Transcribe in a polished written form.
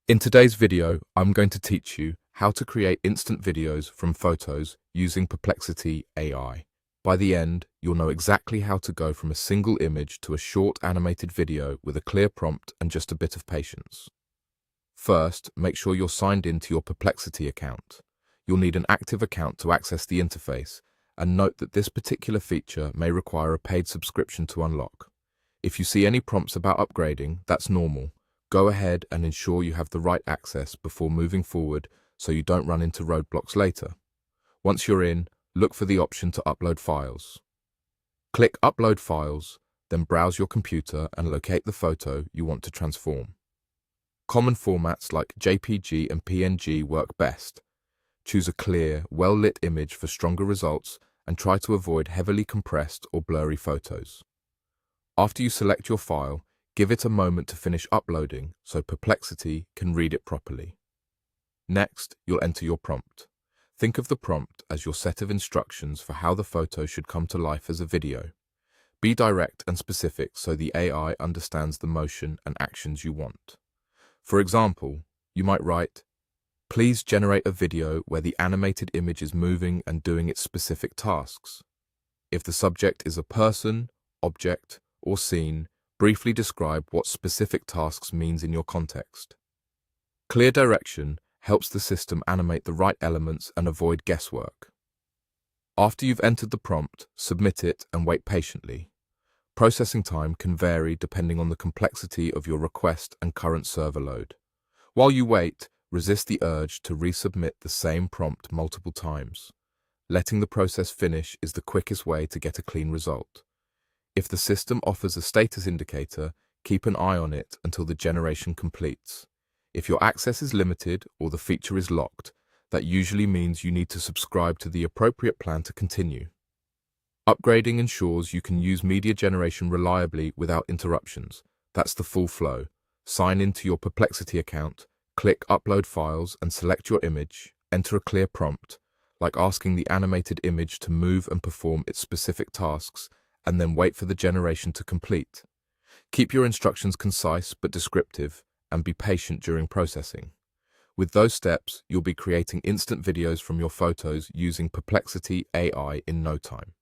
In today's video, I'm going to teach you how to create instant videos from photos using Perplexity AI. By the end, you'll know exactly how to go from a single image to a short animated video with a clear prompt and just a bit of patience. First, make sure you're signed in to your Perplexity account. You'll need an active account to access the interface, and note that this particular feature may require a paid subscription to unlock. If you see any prompts about upgrading, that's normal. Go ahead and ensure you have the right access before moving forward so you don't run into roadblocks later. Once you're in, look for the option to upload files. Click Upload Files, then browse your computer and locate the photo you want to transform. Common formats like JPG and PNG work best. Choose a clear, well-lit image for stronger results and try to avoid heavily compressed or blurry photos. After you select your file, give it a moment to finish uploading so Perplexity can read it properly. Next, you'll enter your prompt. Think of the prompt as your set of instructions for how the photo should come to life as a video. Be direct and specific so the AI understands the motion and actions you want. For example, you might write, "Please generate a video where the animated image is moving and doing its specific tasks." If the subject is a person, object, or scene, briefly describe what specific tasks means in your context. Clear direction helps the system animate the right elements and avoid guesswork. After you've entered the prompt, submit it and wait patiently. Processing time can vary depending on the complexity of your request and current server load. While you wait, resist the urge to resubmit the same prompt multiple times. Letting the process finish is the quickest way to get a clean result. If the system offers a status indicator, keep an eye on it until the generation completes. If your access is limited or the feature is locked, that usually means you need to subscribe to the appropriate plan to continue. Upgrading ensures you can use media generation reliably without interruptions. That's the full flow. Sign into your Perplexity account, click Upload Files and select your image, enter a clear prompt, like asking the animated image to move and perform its specific tasks, and then wait for the generation to complete. Keep your instructions concise but descriptive, and be patient during processing. With those steps, you'll be creating instant videos from your photos using Perplexity AI in no time.